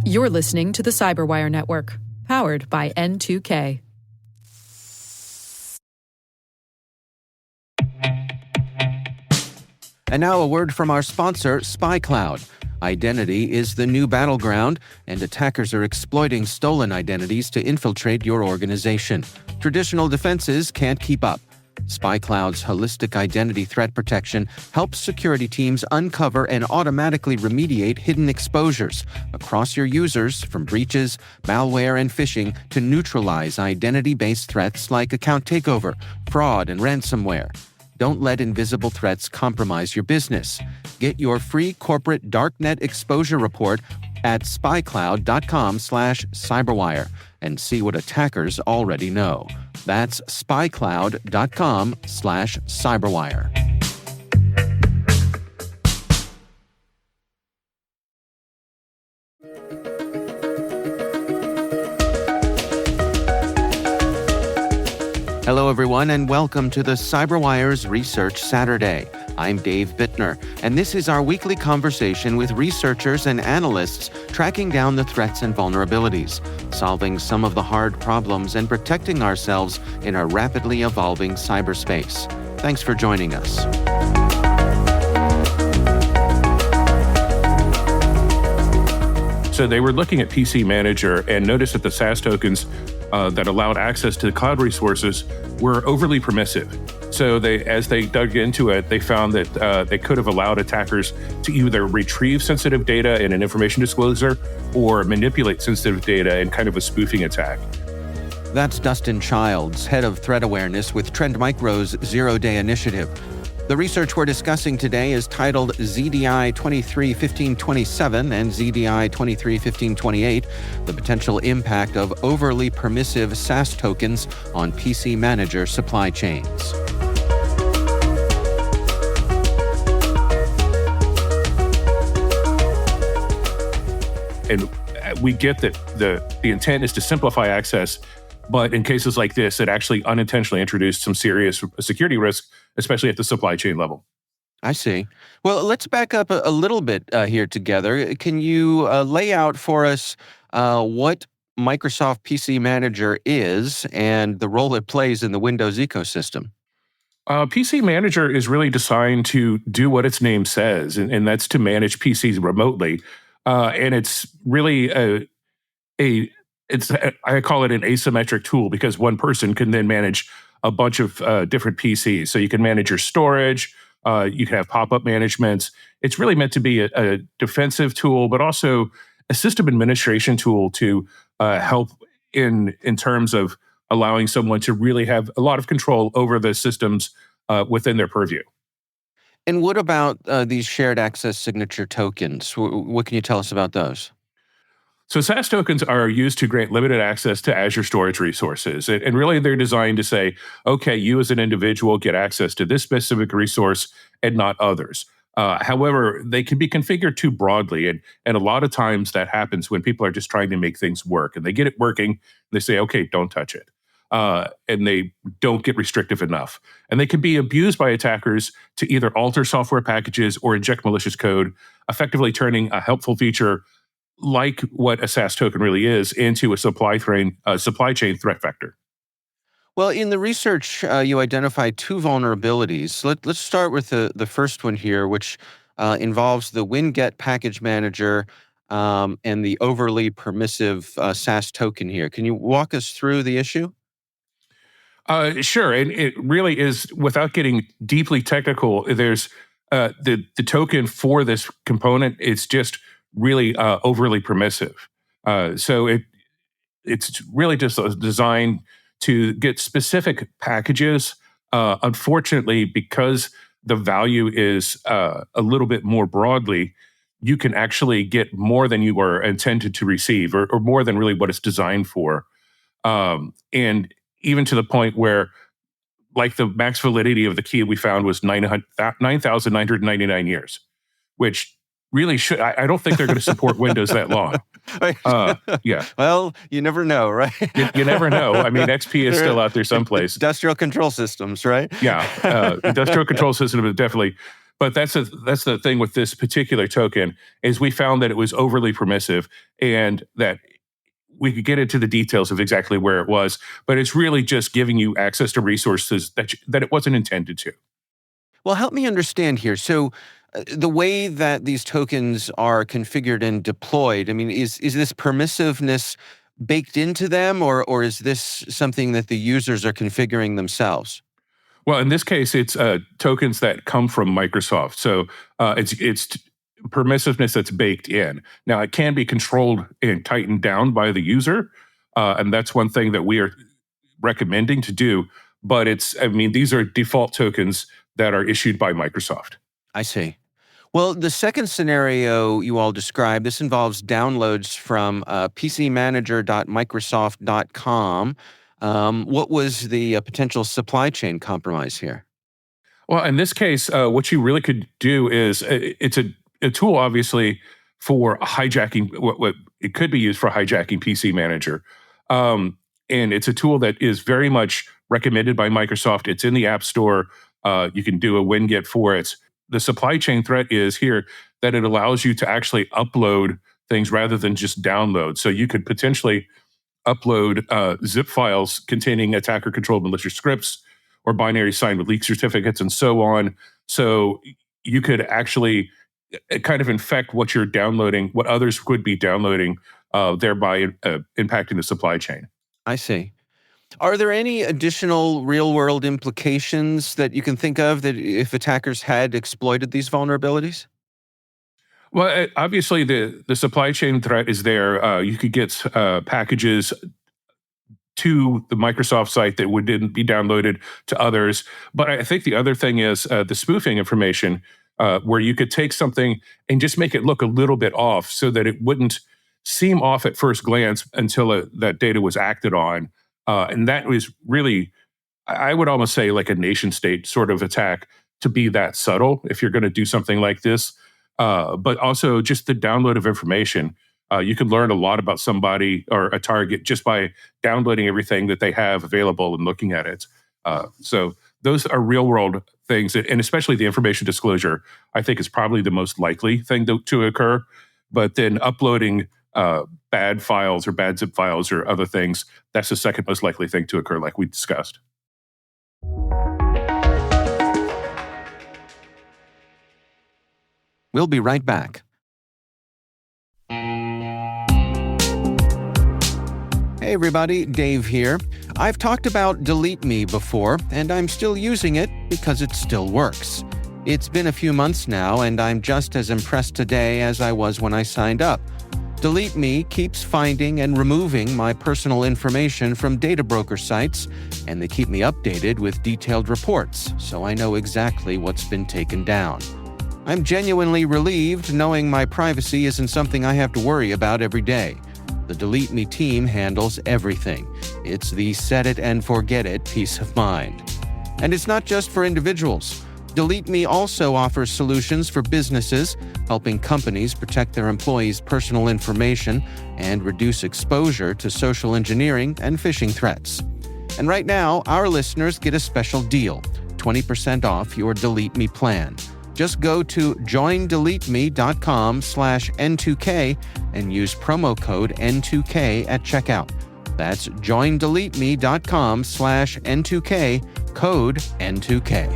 You're listening to the Cyberwire Network, powered by N2K. And now a word from our sponsor, SpyCloud. Identity is the new battleground, and attackers are exploiting stolen identities to infiltrate your organization. Traditional defenses can't keep up. SpyCloud's holistic identity threat protection helps security teams uncover and automatically remediate hidden exposures across your users, from breaches, malware, and phishing to neutralize identity-based threats like account takeover, fraud, and ransomware. Don't let invisible threats compromise your business. Get your free corporate darknet exposure report at spycloud.com/cyberwire and see what attackers already know. That's spycloud.com/cyberwire. Hello, everyone, and welcome to the CyberWire's Research Saturday. I'm Dave Bittner, and this is our weekly conversation with researchers and analysts tracking down the threats and vulnerabilities, solving some of the hard problems, and protecting ourselves in a rapidly evolving cyberspace. Thanks for joining us. So they were looking at PC Manager and noticed that the SaaS tokens that allowed access to the cloud resources were overly permissive. So as they dug into it, they found that they could have allowed attackers to either retrieve sensitive data in an information disclosure or manipulate sensitive data in kind of a spoofing attack. That's Dustin Childs, head of threat awareness with Trend Micro's Zero Day Initiative. The research we're discussing today is titled ZDI 231527 and ZDI 231528, the potential impact of overly permissive SaaS tokens on PC Manager supply chains. And we get that the intent is to simplify access, but in cases like this, it actually unintentionally introduced some serious security risk, especially at the supply chain level. I see. Well, let's back up a little bit here together. Can you lay out for us what Microsoft PC Manager is and the role it plays in the Windows ecosystem? PC Manager is really designed to do what its name says, and that's to manage PCs remotely. And it's really I call it an asymmetric tool because one person can then manage a bunch of different PCs. So you can manage your storage, you can have pop-up managements. It's really meant to be a defensive tool, but also a system administration tool to help in terms of allowing someone to really have a lot of control over the systems within their purview. And what about these shared access signature tokens? What can you tell us about those? So SaaS tokens are used to grant limited access to Azure storage resources. And really they're designed to say, okay, you as an individual get access to this specific resource and not others. However, they can be configured too broadly. And a lot of times that happens when people are just trying to make things work. And they get it working, and they say, okay, don't touch it. And they don't get restrictive enough. And they can be abused by attackers to either alter software packages or inject malicious code, effectively turning a helpful feature like what a SaaS token really is into a supply chain threat vector. Well, in the research, you identified two vulnerabilities. Let's start with the first one here, which involves the Winget package manager and the overly permissive SaaS token here. Can you walk us through the issue? Sure. And it really is, without getting deeply technical, there's the token for this component is just really overly permissive. So it's really just designed to get specific packages. Unfortunately, because the value is a little bit more broadly, you can actually get more than you were intended to receive, or more than really what it's designed for. And even to the point where, like, the max validity of the key we found was 9,999 years, which really should, I don't think they're going to support Windows that long. Yeah. Well, you never know, right? You never know. I mean, XP is still out there someplace. Industrial control systems, right? Yeah. Industrial control system is definitely. But that's the thing with this particular token is we found that it was overly permissive, and that we could get into the details of exactly where it was, but it's really just giving you access to resources that it wasn't intended to. Well, help me understand here. So, the way that these tokens are configured and deployed, I mean, is this permissiveness baked into them, or is this something that the users are configuring themselves? Well, in this case, it's tokens that come from Microsoft. So it's permissiveness that's baked in. Now, it can be controlled and tightened down by the user, and that's one thing that we are recommending to do. But these are default tokens that are issued by Microsoft. I see. Well, the second scenario you all described, this involves downloads from pcmanager.microsoft.com. What was the potential supply chain compromise here? Well, in this case, what you really could do is it's a tool, obviously, for hijacking. What it could be used for hijacking PC Manager, and it's a tool that is very much recommended by Microsoft. It's in the App Store. You can do a WinGet for it. The supply chain threat is here that it allows you to actually upload things rather than just download. So you could potentially upload zip files containing attacker-controlled malicious scripts or binary signed with leak certificates and so on. So you could actually kind of infect what you're downloading, what others would be downloading, thereby impacting the supply chain. I see. Are there any additional real-world implications that you can think of that if attackers had exploited these vulnerabilities? Well, obviously the supply chain threat is there. You could get packages to the Microsoft site that wouldn't be downloaded to others. But I think the other thing is the spoofing information, where you could take something and just make it look a little bit off so that it wouldn't seem off at first glance until that data was acted on. And that was really, I would almost say, like a nation state sort of attack to be that subtle if you're going to do something like this. But also just the download of information. You can learn a lot about somebody or a target just by downloading everything that they have available and looking at it. So those are real world things, and especially the information disclosure, I think is probably the most likely thing to occur. But then uploading bad files or bad zip files or other things, that's the second most likely thing to occur, like we discussed. We'll be right back. Hey everybody, Dave here. I've talked about Delete Me before, and I'm still using it because it still works. It's been a few months now, and I'm just as impressed today as I was when I signed up. Delete Me keeps finding and removing my personal information from data broker sites, and they keep me updated with detailed reports, so I know exactly what's been taken down. I'm genuinely relieved knowing my privacy isn't something I have to worry about every day. The Delete Me team handles everything. It's the set it and forget it peace of mind. And it's not just for individuals. Delete Me also offers solutions for businesses, helping companies protect their employees' personal information and reduce exposure to social engineering and phishing threats. And right now, our listeners get a special deal, 20% off your Delete Me plan. Just go to joindeleteme.com/N2K and use promo code N2K at checkout. That's joindeleteme.com/N2K, code N2K.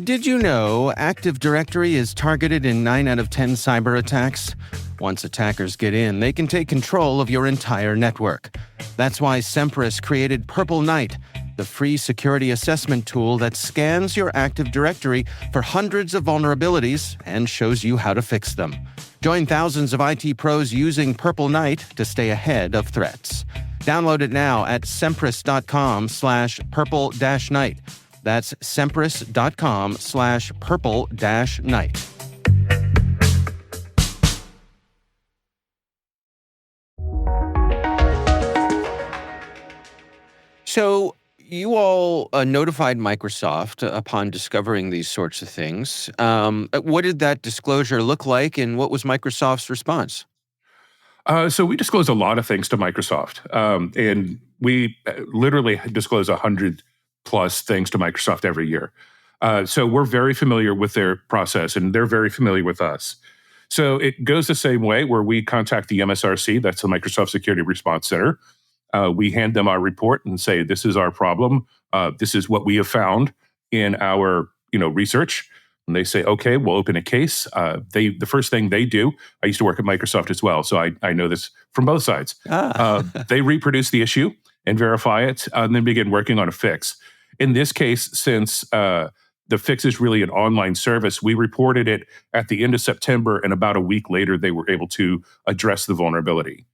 Did you know Active Directory is targeted in 9 out of 10 cyber attacks? Once attackers get in, they can take control of your entire network. That's why Sempris created Purple Knight, the free security assessment tool that scans your Active Directory for hundreds of vulnerabilities and shows you how to fix them. Join thousands of IT pros using Purple Knight to stay ahead of threats. Download it now at sempris.com/purple-knight. That's sempris.com/purple-knight. So you all notified Microsoft upon discovering these sorts of things. What did that disclosure look like, and what was Microsoft's response? So we disclose a lot of things to Microsoft, and we literally disclose 100 plus things to Microsoft every year. So we're very familiar with their process, and they're very familiar with us. So it goes the same way where we contact the MSRC, that's the Microsoft Security Response Center. We hand them our report and say, "This is our problem. This is what we have found in our research." And they say, "Okay, we'll open a case." The first thing they do. I used to work at Microsoft as well, so I know this from both sides. Ah, They reproduce the issue and verify it, and then begin working on a fix. In this case, since the fix is really an online service, we reported it at the end of September, and about a week later, they were able to address the vulnerability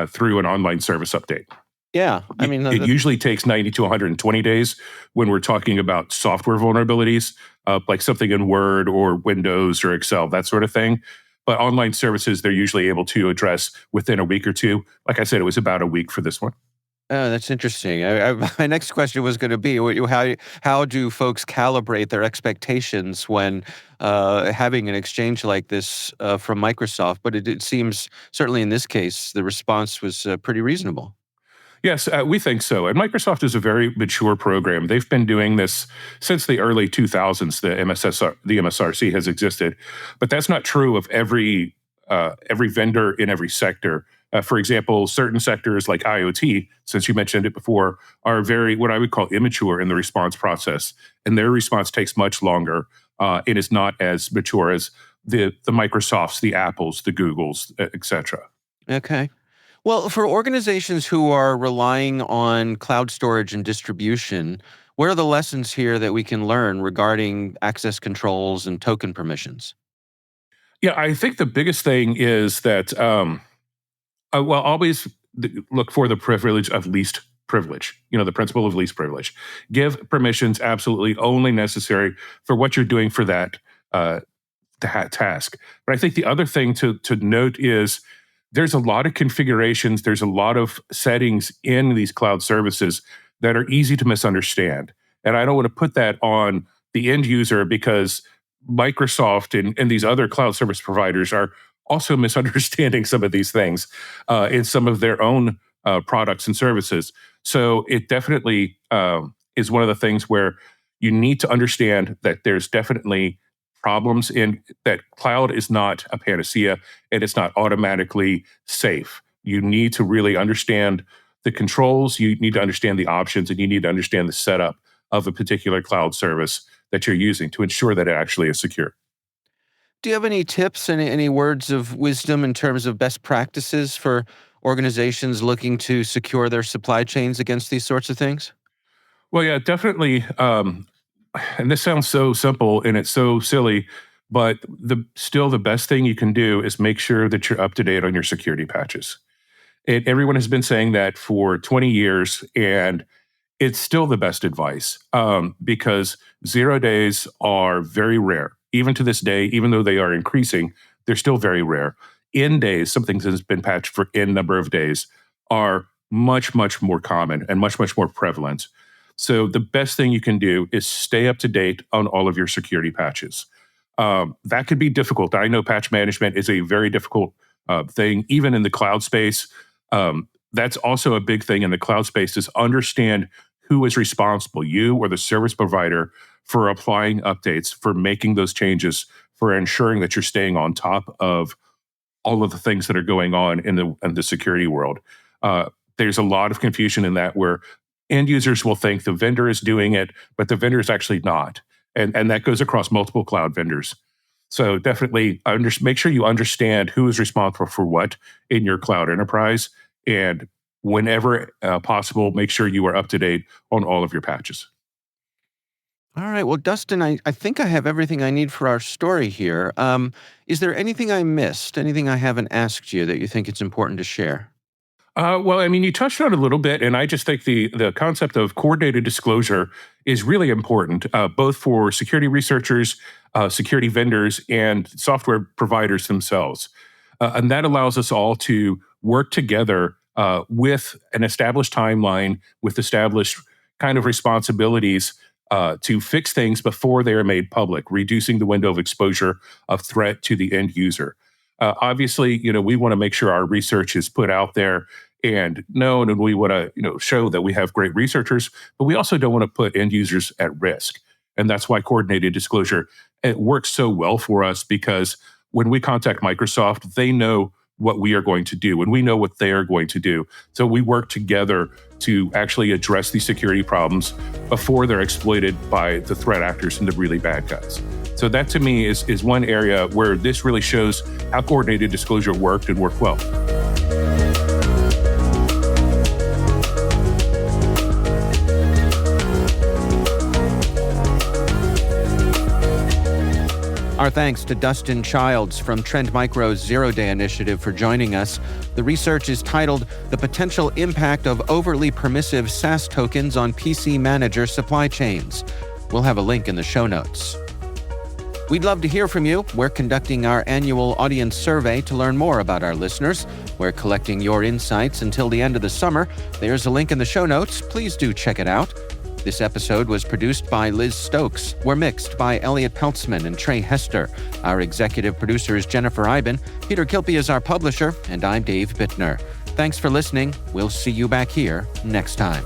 through an online service update. yeah. I mean, It usually takes 90 to 120 days when we're talking about software vulnerabilities, like something in Word or Windows or Excel, that sort of thing. But online services, they're usually able to address within a week or two. Like I said, it was about a week for this one. oh, that's interesting. My next question was going to be, how do folks calibrate their expectations when having an exchange like this from Microsoft? But it seems, certainly in this case, the response was pretty reasonable. Yes, we think so. And Microsoft is a very mature program. They've been doing this since the early 2000s. The MSRC has existed, but that's not true of every vendor in every sector. For example, certain sectors like IoT, since you mentioned it before, are very what I would call immature in the response process, and their response takes much longer. It is not as mature as the Microsofts, the Apples, the Googles, etc. Okay. Well, for organizations who are relying on cloud storage and distribution, what are the lessons here that we can learn regarding access controls and token permissions? Yeah, I think the biggest thing is that well, always look for the privilege of least privilege. The principle of least privilege. Give permissions absolutely only necessary for what you're doing for that task. But I think the other thing to note is there's a lot of configurations, there's a lot of settings in these cloud services that are easy to misunderstand. And I don't want to put that on the end user because Microsoft and these other cloud service providers are also misunderstanding some of these things in some of their own products and services. So it definitely is one of the things where you need to understand that there's definitely problems in that cloud is not a panacea and it's not automatically safe. You need to really understand the controls, you need to understand the options, and you need to understand the setup of a particular cloud service that you're using to ensure that it actually is secure. Do you have any tips, any words of wisdom in terms of best practices for organizations looking to secure their supply chains against these sorts of things? Well, yeah, definitely. And this sounds so simple and it's so silly, but the best thing you can do is make sure that you're up to date on your security patches. Everyone has been saying that for 20 years, and it's still the best advice because 0 days are very rare. Even to this day, even though they are increasing, they're still very rare. N days, something that has been patched for N number of days, are much, much more common and much, much more prevalent. So the best thing you can do is stay up to date on all of your security patches. That could be difficult. I know patch management is a very difficult thing, even in the cloud space. That's also a big thing in the cloud space is understand who is responsible, you or the service provider, for applying updates, for making those changes, for ensuring that you're staying on top of all of the things that are going on in the security world. There's a lot of confusion in that where end users will think the vendor is doing it, but the vendor is actually not. And that goes across multiple cloud vendors. So definitely make sure you understand who is responsible for what in your cloud enterprise. And whenever possible, make sure you are up to date on all of your patches. All right. Well, Dustin, I think I have everything I need for our story here. Is there anything I missed, anything I haven't asked you that you think it's important to share? Well, I mean, you touched on it a little bit, and I just think the concept of coordinated disclosure is really important, both for security researchers, security vendors, and software providers themselves. And that allows us all to work together with an established timeline, with established kind of responsibilities to fix things before they are made public, reducing the window of exposure of threat to the end user. Obviously, we want to make sure our research is put out there and known, and we want to, show that we have great researchers, but we also don't want to put end users at risk. And that's why coordinated disclosure, it works so well for us, because when we contact Microsoft, they know what we are going to do and we know what they are going to do. So we work together to actually address these security problems before they're exploited by the threat actors and the really bad guys. So that to me is one area where this really shows how coordinated disclosure worked and worked well. Our thanks to Dustin Childs from Trend Micro's Zero Day Initiative for joining us. The research is titled The Potential Impact of Overly Permissive SaaS Tokens on PC Manager Supply Chains. We'll have a link in the show notes. We'd love to hear from you. We're conducting our annual audience survey to learn more about our listeners. We're collecting your insights until the end of the summer. There's a link in the show notes. Please do check it out. This episode was produced by Liz Stokes. We're mixed by Elliot Peltzman and Trey Hester. Our executive producer is Jennifer Eiben. Peter Kilpie is our publisher, and I'm Dave Bittner. Thanks for listening. We'll see you back here next time.